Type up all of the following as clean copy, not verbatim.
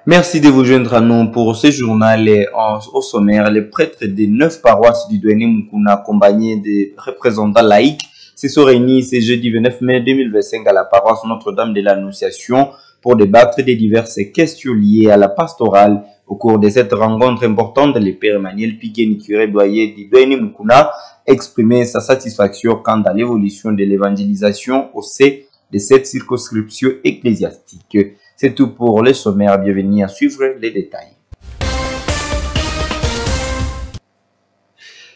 Merci de vous joindre à nous pour ce journal au sommaire. Les prêtres des 9 paroisses du Douainé Moukouna, accompagnés des représentants laïcs, se sont réunis ce jeudi 29 mai 2025 à la paroisse Notre-Dame de l'Annonciation pour débattre des diverses questions liées à la pastorale. Au cours de cette rencontre importante, le père Emmanuel Pigueni, curé doyen du Douainé Moukouna, exprimé sa satisfaction quant à l'évolution de l'évangélisation au sein de cette circonscription ecclésiastique. C'est tout pour le sommaire. Bienvenue à suivre les détails.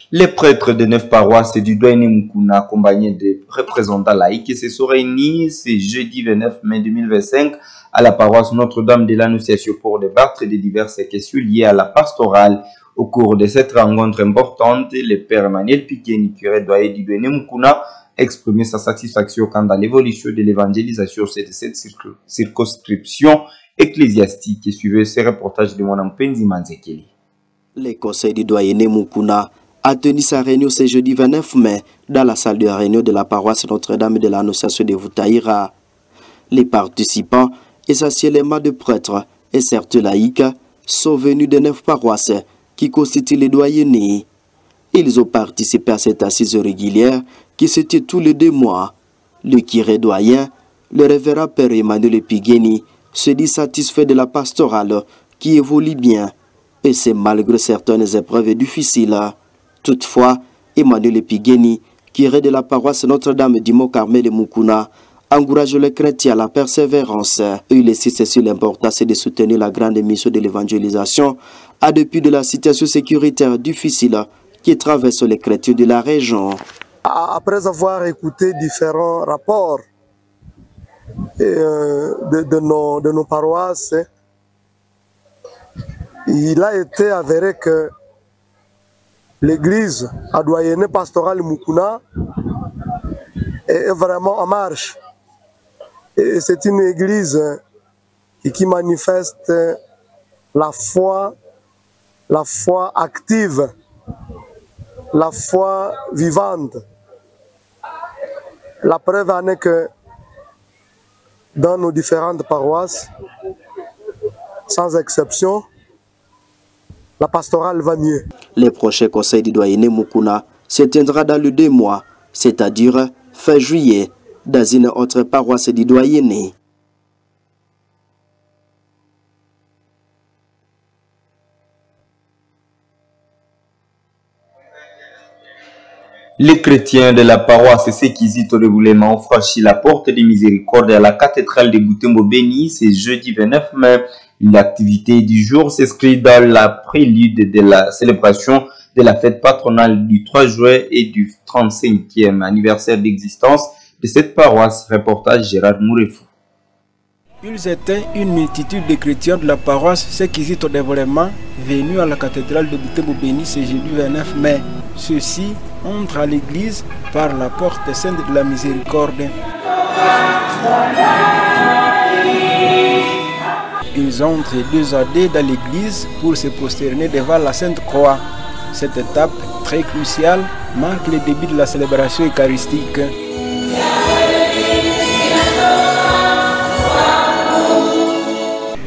Les prêtres de 9 paroisses du Douainé Moukouna, accompagnés de représentants laïcs, se sont réunis ce jeudi 29 mai 2025 à la paroisse Notre-Dame de l'Annonciation pour débattre de diverses questions liées à la pastorale. Au cours de cette rencontre importante, le père Emmanuel Pigueni, curé doyen du Douainé Moukouna, exprimer sa satisfaction quant à l'évolution de l'évangélisation de cette circonscription ecclésiastique et suivait ce reportage de mon Mpenzi Manzekeli. Le conseil du Douainé Moukouna a tenu sa réunion ce jeudi 29 mai dans la salle de réunion de la paroisse Notre-Dame de l'Annonciation de Voutaïra. Les participants, essentiellement de prêtres et certains laïcs, sont venus de 9 paroisses qui constituent les Douainés. Ils ont participé à cette assise régulière qui se tient tous les 2 mois. Le curé doyen, le révérend père Emmanuel Pigueni, se dit satisfait de la pastorale qui évolue bien, et c'est malgré certaines épreuves difficiles. Toutefois, Emmanuel Pigueni, curé de la paroisse Notre-Dame du Mont-Carmel de Moukouna, encourage les chrétiens à la persévérance. Il insiste sur l'importance de soutenir la grande mission de l'évangélisation à dépit de la situation sécuritaire difficile qui traverse les chrétiens de la région. Après avoir écouté différents rapports de nos paroisses, il a été avéré que l'église à Douainé pastorale Moukouna est vraiment en marche. Et c'est une église qui manifeste la foi active, la foi vivante. La preuve en est que dans nos différentes paroisses, sans exception, la pastorale va mieux. Le prochain conseil du Douainé Moukouna se tiendra dans le 2 mois, c'est-à-dire fin juillet, dans une autre paroisse du Douainé. Les chrétiens de la paroisse Sekizito de Bouléma ont franchi la porte des miséricordes à la cathédrale de Butembo Béni ce jeudi 29 mai. L'activité du jour s'inscrit dans la prélude de la célébration de la fête patronale du 3 juin et du 35e anniversaire d'existence de cette paroisse. Reportage Gérard Mourefou. Ils étaient une multitude de chrétiens de la paroisse Sekizito de Bouléma venus à la cathédrale de Butembo Béni ce jeudi 29 mai. Ceux-ci entrent à l'église par la porte sainte de la miséricorde. Ils entrent 2 à 2 dans l'église pour se prosterner devant la Sainte Croix. Cette étape très cruciale marque le début de la célébration eucharistique.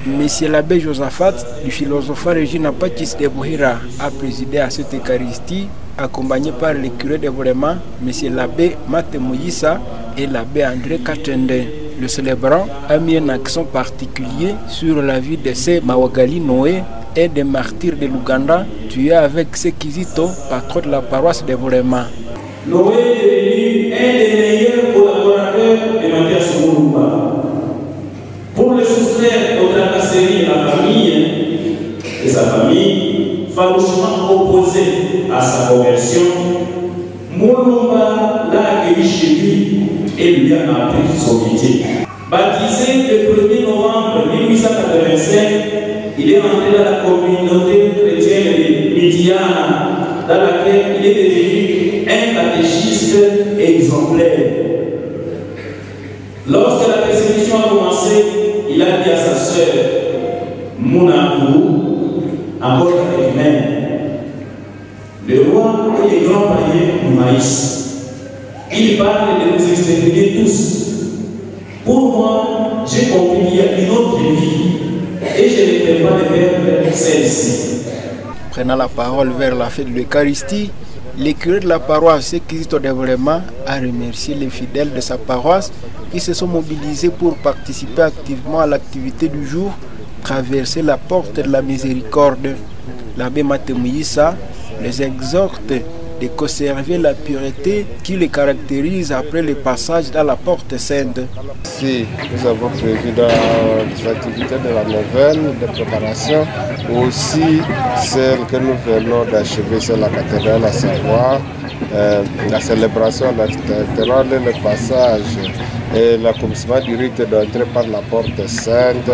Monsieur l'abbé Josaphat du philosophe Regina Patis de Bouhira a présidé à cette Eucharistie, accompagné par le curé de Bouléma, monsieur l'abbé Mate Moïsa et l'abbé André Katende. Le célébrant a mis un accent particulier sur la vie de ces Mawagali Noé et des martyrs de l'Ouganda, tués avec Sekizito, patron de la paroisse de Bouléma. Noé est devenu un des meilleurs collaborateurs de Mathias Mourouba. Pour le soustraire aux tracasseries de la famille et sa famille, farouchement opposée à sa conversion, Moulumba l'a accueilli chez lui et lui a appris son métier. Baptisé le 1er novembre 1885, il est entré dans la communauté chrétienne de Midiana, dans laquelle il est devenu un catéchiste exemplaire. Lorsque la persécution a commencé, il a dit à sa sœur Mounakou, encore catéchumène, le roi et les grands païens du maïs. Il parle de nous exterminer tous. Pour moi, j'ai compris qu'il y a une autre vie et je ne peux pas de perdre celle-ci. Prenant la parole vers la fête de l'Eucharistie, le curé de la paroisse Christ au développement a remercié les fidèles de sa paroisse qui se sont mobilisés pour participer activement à l'activité du jour, traverser la porte de la miséricorde. L'abbé Matemouissa les exhorte de conserver la pureté qui les caractérise après le passage dans la porte sainte. Si nous avons prévu dans les activités de la neuvaine, de préparation, aussi celle que nous venons d'achever sur la cathédrale, à savoir la célébration latérale, le passage et l'accomplissement du rite d'entrée par la porte sainte.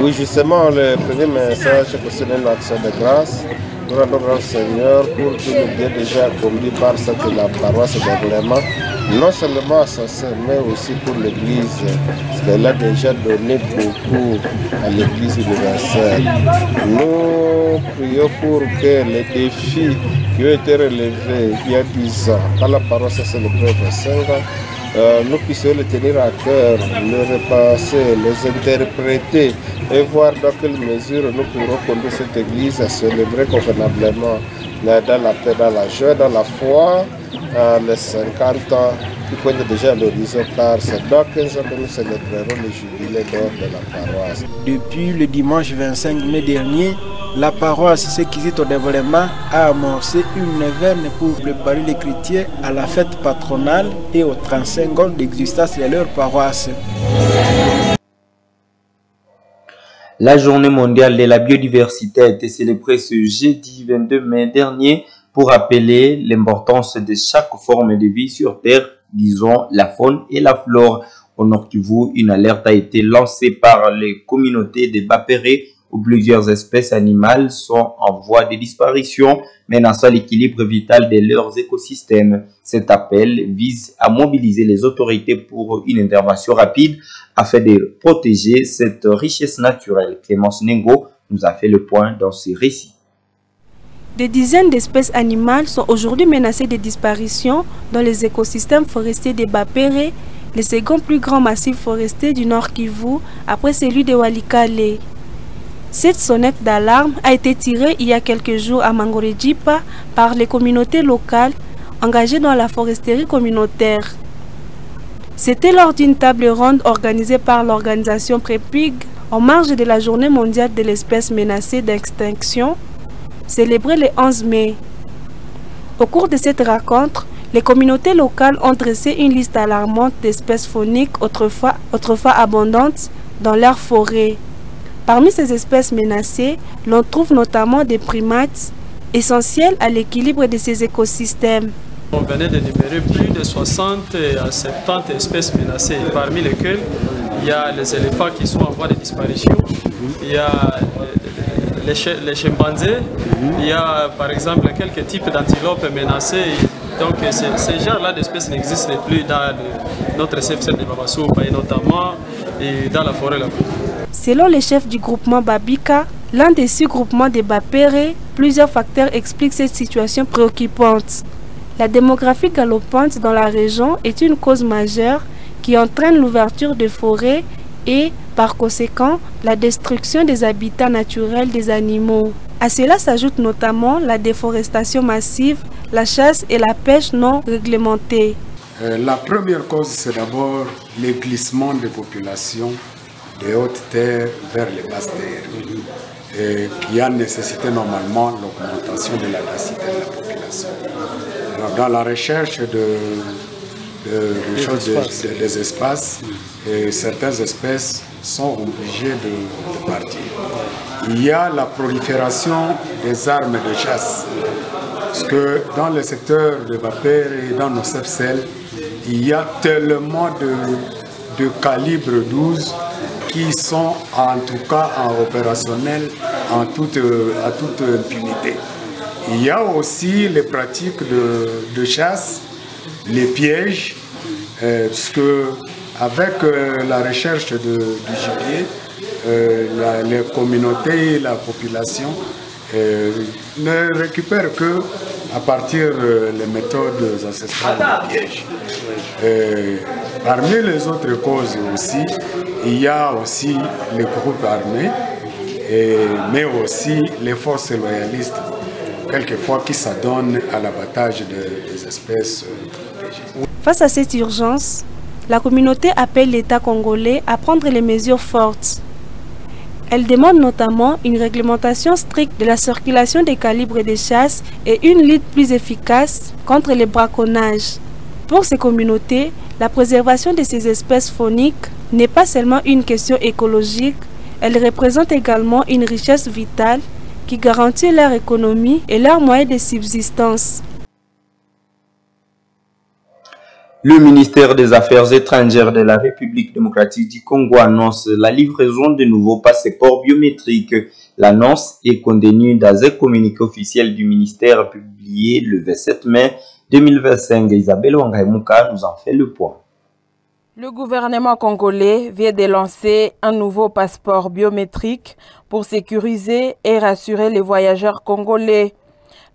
Oui, justement, le premier message concerne une action de grâce. Nous rendons grâce au Seigneur pour tout le bien déjà accompli par la paroisse d'Aiglement, non seulement à son sein, mais aussi pour l'Église, parce qu'elle a déjà donné beaucoup à l'Église universelle. Nous prions pour que les défis qui ont été relevés il y a 10 ans, quand la paroisse a célébré 25 ans, nous puissions les tenir à cœur, les repasser, les interpréter et voir dans quelle mesure nous pourrons conduire cette église à célébrer convenablement dans la paix, dans la joie, dans la foi, les 50 ans qui pointent déjà à l'horizon, car c'est dans 15 ans que nous célébrerons le jubilé d'or de la paroisse. Depuis le dimanche 25 mai dernier, la paroisse Séquisite au développement a amorcé une neuvaine pour préparer les chrétiens à la fête patronale et aux 35 ans d'existence de leur paroisse. La journée mondiale de la biodiversité a été célébrée ce jeudi 22 mai dernier pour rappeler l'importance de chaque forme de vie sur Terre, disons la faune et la flore. Au Nord Kivu, une alerte a été lancée par les communautés de Bapéré où plusieurs espèces animales sont en voie de disparition, menaçant l'équilibre vital de leurs écosystèmes. Cet appel vise à mobiliser les autorités pour une intervention rapide afin de protéger cette richesse naturelle. Clémence Nengo nous a fait le point dans ce récit. Des dizaines d'espèces animales sont aujourd'hui menacées de disparition dans les écosystèmes forestiers de Bapéré, le second plus grand massif forestier du Nord Kivu après celui de Walikale. Cette sonnette d'alarme a été tirée il y a quelques jours à Mangorejipa par les communautés locales engagées dans la foresterie communautaire. C'était lors d'une table ronde organisée par l'organisation PREPIG en marge de la Journée mondiale de l'espèce menacée d'extinction, célébrée le 11 mai. Au cours de cette rencontre, les communautés locales ont dressé une liste alarmante d'espèces fauniques autrefois abondantes dans leurs forêts. Parmi ces espèces menacées, l'on trouve notamment des primates essentiels à l'équilibre de ces écosystèmes. On venait d'énumérer plus de 60 à 70 espèces menacées, parmi lesquelles il y a les éléphants qui sont en voie de disparition, il y a les chimpanzés, il y a par exemple quelques types d'antilopes menacées. Donc ces genres-là d'espèces n'existent plus dans notre CFC de Babassou, et notamment dans la forêt là-bas. Selon le chef du groupement Babika, l'un des sous-groupements de Bapéré, plusieurs facteurs expliquent cette situation préoccupante. La démographie galopante dans la région est une cause majeure qui entraîne l'ouverture de forêts et, par conséquent, la destruction des habitats naturels des animaux. À cela s'ajoute notamment la déforestation massive, la chasse et la pêche non réglementée. La première cause, c'est d'abord le glissement des populations des hautes terres vers les basses terres, qui a nécessité normalement l'augmentation de la densité de la population. Alors, dans la recherche des espaces, certaines espèces sont obligées de partir. Il y a la prolifération des armes de chasse, parce que dans le secteur de Bapéré et dans nos CFCL, il y a tellement de calibre 12 qui sont en tout cas opérationnels à toute impunité. Il y a aussi les pratiques de chasse, les pièges, puisque avec la recherche du gibier, les communautés et la population ne récupèrent que à partir des méthodes ancestrales de piège. Parmi les autres causes aussi, il y a aussi les groupes armés mais aussi les forces loyalistes, quelquefois qui s'adonnent à l'abattage des espèces protégées. Face à cette urgence, la communauté appelle l'État congolais à prendre les mesures fortes. Elle demande notamment une réglementation stricte de la circulation des calibres de chasse et une lutte plus efficace contre les braconnages. Pour ces communautés, la préservation de ces espèces fauniques n'est pas seulement une question écologique, elle représente également une richesse vitale qui garantit leur économie et leurs moyens de subsistance. Le ministère des Affaires étrangères de la République démocratique du Congo annonce la livraison de nouveaux passeports biométriques. L'annonce est contenue dans un communiqué officiel du ministère publié le 27 mai 2025. Isabelle Wangaimuka nous en fait le point. Le gouvernement congolais vient de lancer un nouveau passeport biométrique pour sécuriser et rassurer les voyageurs congolais.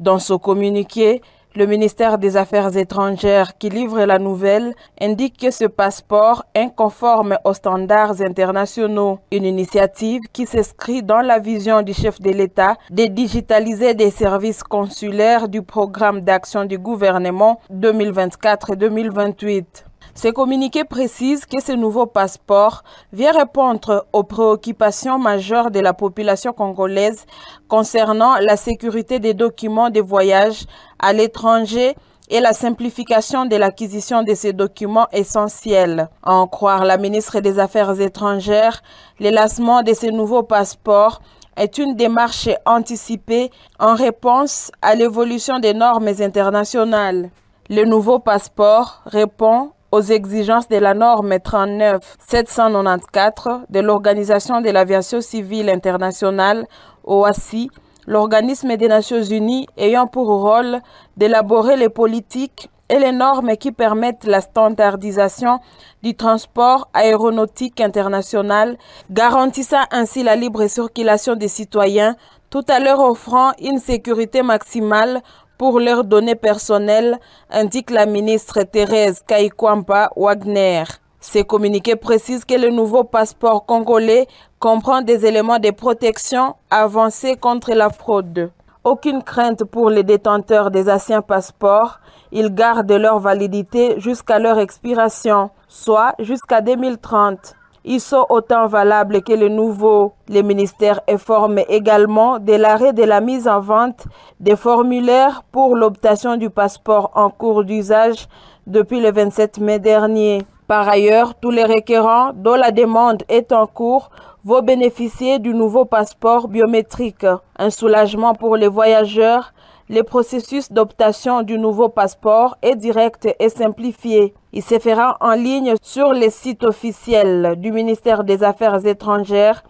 Dans ce communiqué, le ministère des Affaires étrangères qui livre la nouvelle indique que ce passeport est conforme aux standards internationaux. Une initiative qui s'inscrit dans la vision du chef de l'État de digitaliser des services consulaires du programme d'action du gouvernement 2024-2028. Ce communiqué précise que ce nouveau passeport vient répondre aux préoccupations majeures de la population congolaise concernant la sécurité des documents de voyage à l'étranger et la simplification de l'acquisition de ces documents essentiels. À en croire la ministre des Affaires étrangères, le lancement de ce nouveau passeport est une démarche anticipée en réponse à l'évolution des normes internationales. Le nouveau passeport répond aux exigences de la norme 39-794 de l'Organisation de l'aviation civile internationale, OACI, l'organisme des Nations Unies ayant pour rôle d'élaborer les politiques et les normes qui permettent la standardisation du transport aéronautique international, garantissant ainsi la libre circulation des citoyens, tout à leur offrant une sécurité maximale pour leurs données personnelles, indique la ministre Thérèse Kaikwamba Wagner. Ces communiqués précisent que le nouveau passeport congolais comprend des éléments de protection avancés contre la fraude. Aucune crainte pour les détenteurs des anciens passeports, ils gardent leur validité jusqu'à leur expiration, soit jusqu'à 2030. Ils sont autant valables que les nouveaux. Le ministère informe également de l'arrêt de la mise en vente des formulaires pour l'obtention du passeport en cours d'usage depuis le 27 mai dernier. Par ailleurs, tous les requérants dont la demande est en cours vont bénéficier du nouveau passeport biométrique. Un soulagement pour les voyageurs. Le processus d'obtention du nouveau passeport est direct et simplifié. Il se fera en ligne sur les sites officiels du ministère des Affaires étrangères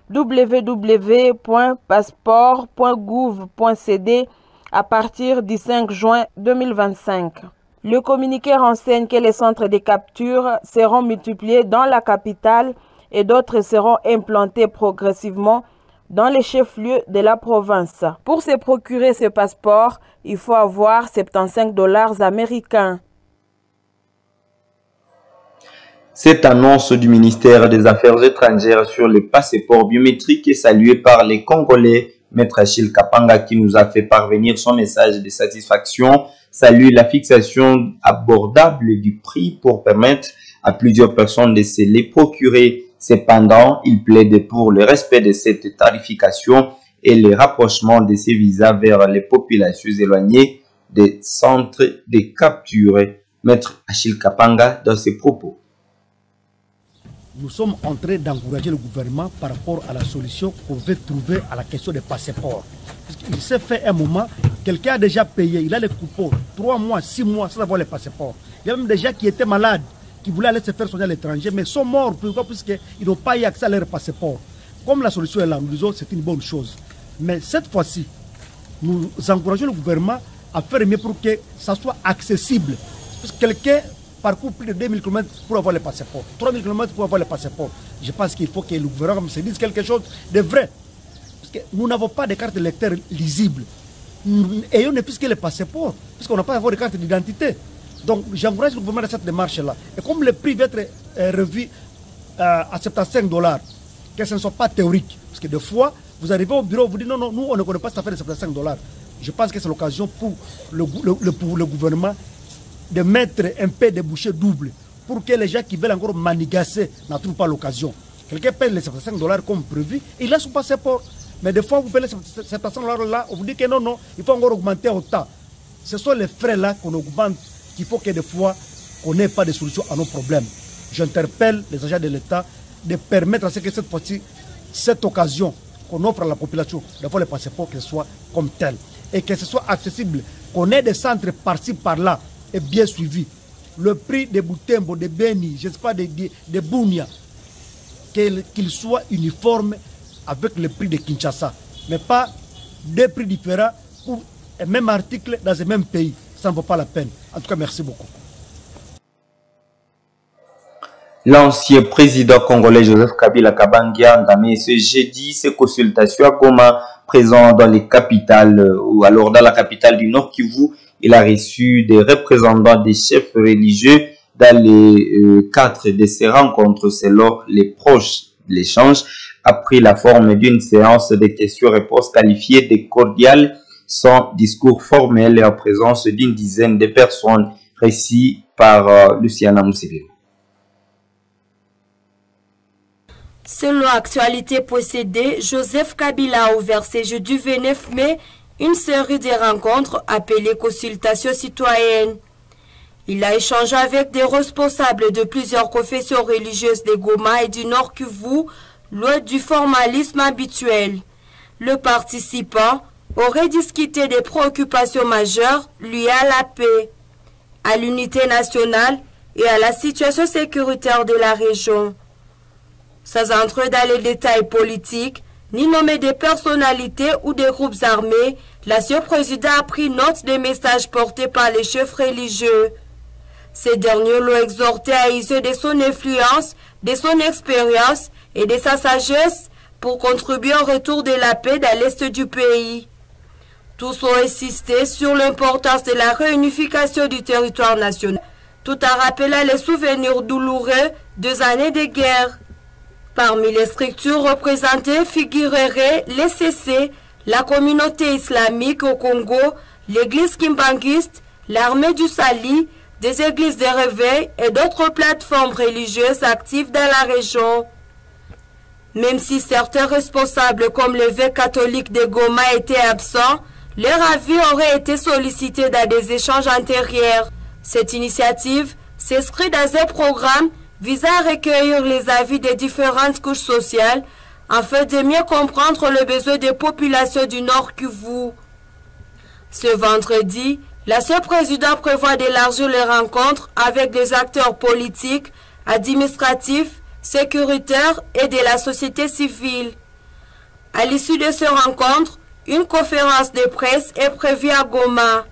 www.passeport.gouv.cd à partir du 5 juin 2025. Le communiqué renseigne que les centres de capture seront multipliés dans la capitale et d'autres seront implantés progressivement dans les chefs-lieux de la province. Pour se procurer ce passeport, il faut avoir 75 $ américains. Cette annonce du ministère des Affaires étrangères sur les passeports biométriques est saluée par les Congolais. Maître Achille Kapanga, qui nous a fait parvenir son message de satisfaction, salue la fixation abordable du prix pour permettre à plusieurs personnes de se les procurer. Cependant, il plaide pour le respect de cette tarification et le rapprochement de ces visas vers les populations éloignées des centres de capture. Maître Achille Kapanga dans ses propos. Nous sommes en train d'encourager le gouvernement par rapport à la solution qu'on veut trouver à la question des passeports. Il s'est fait un moment, quelqu'un a déjà payé, il a les coupons, 3 mois, 6 mois sans avoir les passeports. Il y a même des gens qui étaient malades, qui voulaient aller se faire soigner à l'étranger, mais sont morts. Pourquoi? Puisqu'ils n'ont pas eu accès à leur passeport. Comme la solution est là, nous disons c'est une bonne chose. Mais cette fois-ci, nous encourageons le gouvernement à faire mieux pour que ça soit accessible. Parce que quelqu'un parcourt plus de 2000 km pour avoir le passeport, 3000 km pour avoir le passeport. Je pense qu'il faut que le gouvernement se dise quelque chose de vrai. Parce que nous n'avons pas de carte de lecteur lisible. Nous ayons ne plus que le passeport, puisqu'on n'a pas de carte d'identité. Donc j'encourage le gouvernement dans cette démarche-là. Et comme le prix va être revu à 75 $, que ce ne soit pas théorique. Parce que des fois, Vous arrivez au bureau, vous dites non, nous on ne connaît pas cette affaire de 75 $. Je pense que c'est l'occasion pour le gouvernement de mettre un peu de bouchées doubles pour que les gens qui veulent encore manigasser n'en trouvent pas l'occasion. Quelqu'un paye les 75 $ comme prévu, il a son passeport. Mais des fois, vous payez les 75 $ là, on vous dit que non, il faut encore augmenter autant. Ce sont les frais là qu'on augmente, qu'il faut que des fois, on n'ait pas de solution à nos problèmes. J'interpelle les agents de l'État de permettre à ce que cette fois-ci, cette occasion qu'on offre à la population, d'avoir les passeports, que ce soit comme tel. Et que ce soit accessible, qu'on ait des centres par-ci, par-là, et bien suivis. Le prix de Butembo, de Beni, je ne sais pas, de Bunia, qu'il soit uniforme avec le prix de Kinshasa. Mais pas deux prix différents pour un même article dans un même pays. Ça ne vaut pas la peine. En tout cas, merci beaucoup. L'ancien président congolais Joseph Kabila Kabange a entamé ce jeudi ses consultations à Goma, présent dans les capitales, ou alors dans la capitale du Nord Kivu. Il a reçu des représentants des chefs religieux dans les cadres de ces rencontres, selon les proches. L'échange a pris la forme d'une séance de questions-réponses qualifiées de cordiales, sans discours formel et en présence d'une dizaine de personnes, récit par Luciana Moussiviro. Selon Actualité.cd, Joseph Kabila a ouvert ce jeudi 29 mai une série de rencontres appelées consultations citoyennes. Il a échangé avec des responsables de plusieurs confessions religieuses de Goma et du Nord Kivu, loin du formalisme habituel. Le participant aurait discuté des préoccupations majeures liées à la paix, à l'unité nationale et à la situation sécuritaire de la région. Sans entrer dans les détails politiques, ni nommer des personnalités ou des groupes armés, l'ancien président a pris note des messages portés par les chefs religieux. Ces derniers l'ont exhorté à user de son influence, de son expérience et de sa sagesse pour contribuer au retour de la paix dans l'est du pays. Tous ont insisté sur l'importance de la réunification du territoire national, tout en rappelant les souvenirs douloureux des années de guerre. Parmi les structures représentées figureraient les CC, la communauté islamique au Congo, l'église kimbanguiste, l'armée du Sali, des églises de réveil et d'autres plateformes religieuses actives dans la région. Même si certains responsables comme l'évêque catholique de Goma étaient absents, leur avis aurait été sollicité dans des échanges antérieurs. Cette initiative s'inscrit dans un programme visant à recueillir les avis des différentes couches sociales afin de mieux comprendre les besoins des populations du Nord Kivu. Ce vendredi, l'ancien président prévoit d'élargir les rencontres avec des acteurs politiques, administratifs, sécuritaires et de la société civile. À l'issue de ces rencontres, une conférence de presse est prévue à Goma.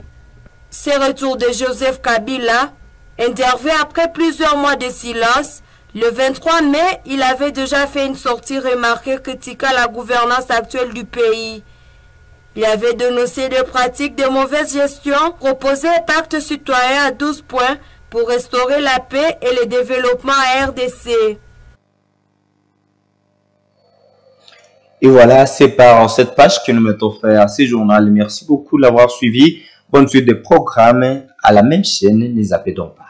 Ce retour de Joseph Kabila intervient après plusieurs mois de silence. Le 23 mai, il avait déjà fait une sortie remarquée critiquant la gouvernance actuelle du pays. Il avait dénoncé des pratiques de mauvaise gestion, proposé un pacte citoyen à 12 points pour restaurer la paix et le développement à RDC. Et voilà, c'est par cette page que nous mettons fait à ce journal. Merci beaucoup de l'avoir suivi. Bonne suite de programme à la même chaîne, ne zappez donc pas.